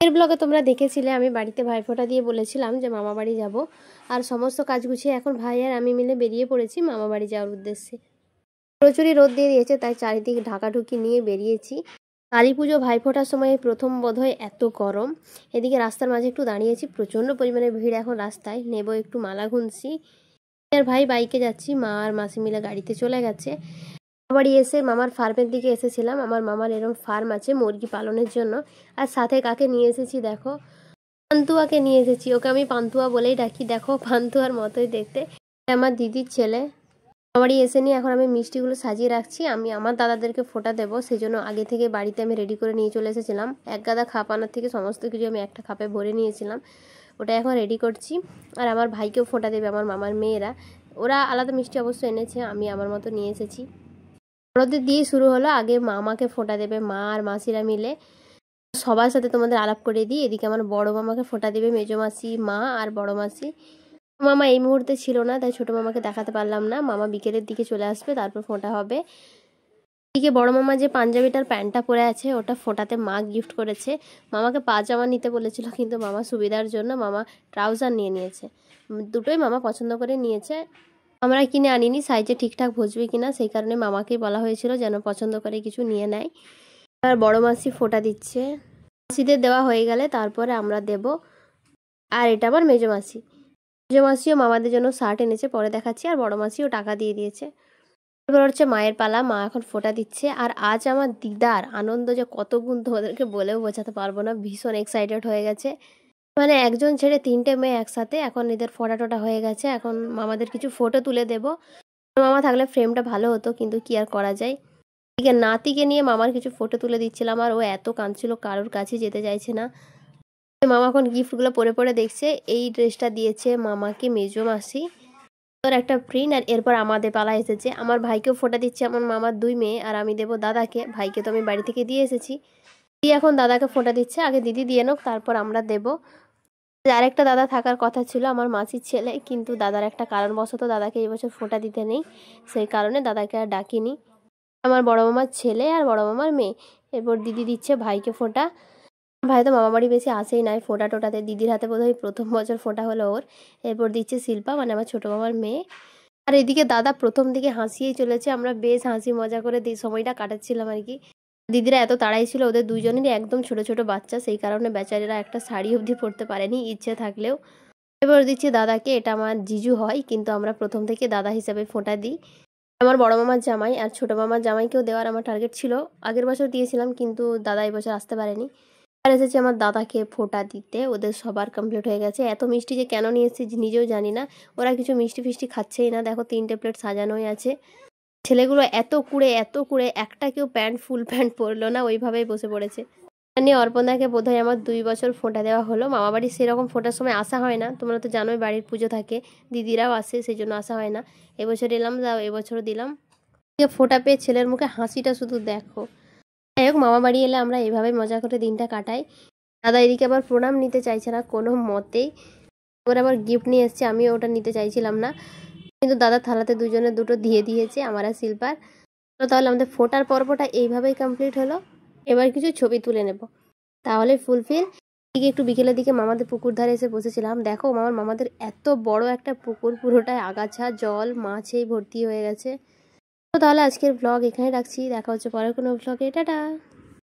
এর ব্লগে তোমরা দেখেছিলে আমি বাড়িতে ভাইফোঁটা দিয়ে বলেছিলাম যে মামা বাড়ি যাব, আর সমস্ত কাজ গুছিয়ে এখন ভাই আর আমি মিলে বেরিয়ে পড়েছি মামা বাড়ি যাওয়ার উদ্দেশ্যে। প্রচুরই রোদ দিয়ে দিয়েছে, তাই চারিদিকে ঢাকাঢুকি নিয়ে বেরিয়েছি। কালী পুজো ভাইফোঁটার সময় প্রথম বোধহয় এত গরম। এদিকে রাস্তার মাঝে একটু দাঁড়িয়েছি, প্রচণ্ড পরিমাণে ভিড় এখন রাস্তায়। নেব একটু মালা গুনছি, আর ভাই বাইকে যাচ্ছি, মা আর মাসি মিলে গাড়িতে চলে গেছে। বাড়ি এসে মামার ফার্মের দিকে এসেছিলাম। আমার মামার এরকম ফার্ম আছে মুরগি পালনের জন্য। আর সাথে কাকে নিয়ে এসেছি দেখো, পান্তুয়াকে নিয়ে এসেছি। ওকে আমি পান্তুয়া বলেই ডাকি, দেখো পান্তুয়ার মতোই দেখতে। আমার দিদির ছেলে। বাড়ি এসে নিয়ে এখন আমি মিষ্টিগুলো সাজিয়ে রাখছি। আমি আমার দাদাদেরকে ফোঁটা দেবো, সেই জন্য আগে থেকে বাড়িতে আমি রেডি করে নিয়ে চলে এসেছিলাম। এক গাদা খাপ আনার থেকে সমস্ত কিছু আমি একটা খাপে ভরে নিয়েছিলাম, ওটা এখন রেডি করছি। আর আমার ভাইকেও ফোঁটা দেবে আমার মামার মেয়েরা, ওরা আলাদা মিষ্টি অবশ্য এনেছে, আমি আমার মতো নিয়ে এসেছি। বড়দের দিয়ে শুরু হলো, আগে মামাকে ফোঁটা দেবে মা আর মাসিরা মিলে। সবার সাথে তোমাদের আলাপ করে দিই। এদিকে আমার বড় মামাকে ফোঁটা দেবে মেজো মাসি, মা আর বড় মাসি। মামা এই মুহূর্তে ছিল না, তাই ছোট মামাকে দেখাতে পারলাম না। মামা বিকেলের দিকে চলে আসবে, তারপর ফোঁটা হবে। এদিকে বড় মামা যে পাঞ্জাবিটার প্যান্টটা পরে আছে, ওটা ফোঁটাতে মা গিফট করেছে। মামাকে পাজামা নিতে বলেছিল, কিন্তু মামা সুবিধার জন্য মামা ট্রাউজার নিয়ে নিয়েছে। দুটোই মামা পছন্দ করে নিয়েছে, আমরা কিনে আনিনি। সাইজে ঠিকঠাক বসবে কিনা সেই কারণে মামাকেই বলা হয়েছিল যেন পছন্দ করে কিছু নিয়ে নেয়। আর বড় মাসি ফোঁটা দিচ্ছে। মাসিদের দেওয়া হয়ে গেলে তারপরে আমরা দেব। আর এটা আমার মেজো মাসি। মেজো মাসিও মামাদের জন্য শার্ট এনেছে, পরে দেখাচ্ছি। আর বড় মাসিও টাকা দিয়ে দিয়েছে। এবার হচ্ছে মায়ের পালা, মা এখন ফোঁটা দিচ্ছে। আর আজ আমার দিদার আনন্দ যে কত গুণ তোমাদেরকে বলেও বোঝাতে পারবো না, ভীষণ এক্সাইটেড হয়ে গেছে। মানে একজন ছেড়ে 3টে মেয়ে একসাথে, এখন এদের ফোঁটা টোটা হয়ে গেছে। এখন মামাদের কিছু ফটো তুলে দেব। মামা থাকলে ফ্রেমটা ভালো হতো, কিন্তু কি আর করা যায়। এদিকে নাতিকে নিয়ে মামার কিছু ফটো তুলে দিচ্ছিলাম, আর ও এত কাঁদছিল, কারোর কাছে যেতে চাইছে না। মামা এখন গিফটগুলো পরে পরে দেখছে। এই ড্রেসটা দিয়েছে মামাকে মেজো মাসি, ওর একটা প্রিন্ট। আর এরপর আমাদের পালা এসেছে, আমার ভাইকেও ফোঁটা দিচ্ছে আমার মামার 2 মেয়ে, আর আমি দেবো দাদাকে। ভাইকে তো আমি বাড়ি থেকে দিয়ে এসেছি, দিদি এখন দাদাকে ফোঁটা দিচ্ছে। আগে দিদি দিয়ে নোক, তারপর আমরা দেব। আরেকটা দাদা থাকার কথা ছিল আমার মাসির ছেলে, কিন্তু দাদার একটা কারণবশত দাদাকে এই বছর ফোঁটা দিতে নেই, সেই কারণে দাদাকে আর ডাকিনি। আমার বড় মামার ছেলে আর বড় মামার মেয়ে। এরপর দিদি দিচ্ছে ভাইকে ফোঁটা। ভাই তো মামা বাড়ি বেশি আসেই নাই ফোঁটা টোটাতে, দিদির হাতে বোধহয় প্রথম বছর ফোঁটা হলো ওর। এরপর দিচ্ছে শিল্পা, মানে আমার ছোটো মামার মেয়ে। আর এদিকে দাদা প্রথম দিকে হাসিয়েই চলেছে, আমরা বেশ হাসি মজা করে সময়টা কাটাচ্ছিলাম আর কি। দিদিরা এত তাড়াই ছিল, ওদের দুইজনেরই একদম ছোট ছোট বাচ্চা, সেই কারণে বেচারিরা একটা শাড়ি অবধি পরতে পারেনি ইচ্ছে থাকলেও। এবার দিচ্ছি দাদাকে, এটা আমার জিজু হয়, কিন্তু আমরা প্রথম থেকে দাদা হিসাবে ফোঁটা দিই। আমার বড় মামার জামাই আর ছোট মামার জামাইকেও দেওয়ার আমার টার্গেট ছিল, আগের বছর দিয়েছিলাম, কিন্তু দাদা এই বছর আসতে পারেনি। আর এসেছে আমার দাদাকে ফোঁটা দিতে। ওদের সবার কমপ্লিট হয়ে গেছে। এত মিষ্টি যে কেন নিয়ে এসেছি নিজেও জানি না, ওরা কিছু মিষ্টি ফিষ্টি খাচ্ছেই না। দেখো 3টে প্লেট সাজানোই আছে। ছেলেগুলো এত কুড়ে একটা কেউ ফুল প্যান্ট পরলো না, ওইভাবেই বসে পড়েছে। নিয়ে অর্পণদাকে বোধহয় আমার 2 বছর ফোঁটা দেওয়া হলো। মামা বাড়ির সেরকম ফোঁটার সময় আসা হয় না, তোমরা তো জানোই বাড়ির পুজো থাকে, দিদিরাও আসে, সেই জন্য আসা হয় না। এবছর এলাম, এবছরও দিলাম। ফোঁটা পেয়ে ছেলের মুখে হাসিটা শুধু দেখো। যাই হোক, মামা বাড়ি এলে আমরা এইভাবেই মজা করে দিনটা কাটাই। দাদা এদিকে আবার প্রণাম নিতে চাইছে না কোনো মতেই, ওরা আবার গিফট নিয়ে এসছে, আমি ওটা নিতে চাইছিলাম না, কিন্তু দাদা থালাতে দুজনে দুটো দিয়ে দিয়েছে, আমার আর শিল্পার। তো তাহলে আমাদের ফোটার পর্বটা এইভাবেই কমপ্লিট হলো। এবার কিছু ছবি তুলে নেব, তাহলে ফুলফিল। দিকে একটু বিকেলের দিকে মামাদের পুকুর ধারে এসে বসেছিলাম। দেখো মামাদের এত বড় একটা পুকুর, পুরোটাই আগাছা, জল মাছেই ভর্তি হয়ে গেছে। তো তাহলে আজকের ব্লগ এখানে রাখছি, দেখা হচ্ছে পরের কোনো ব্লগে, টাটা।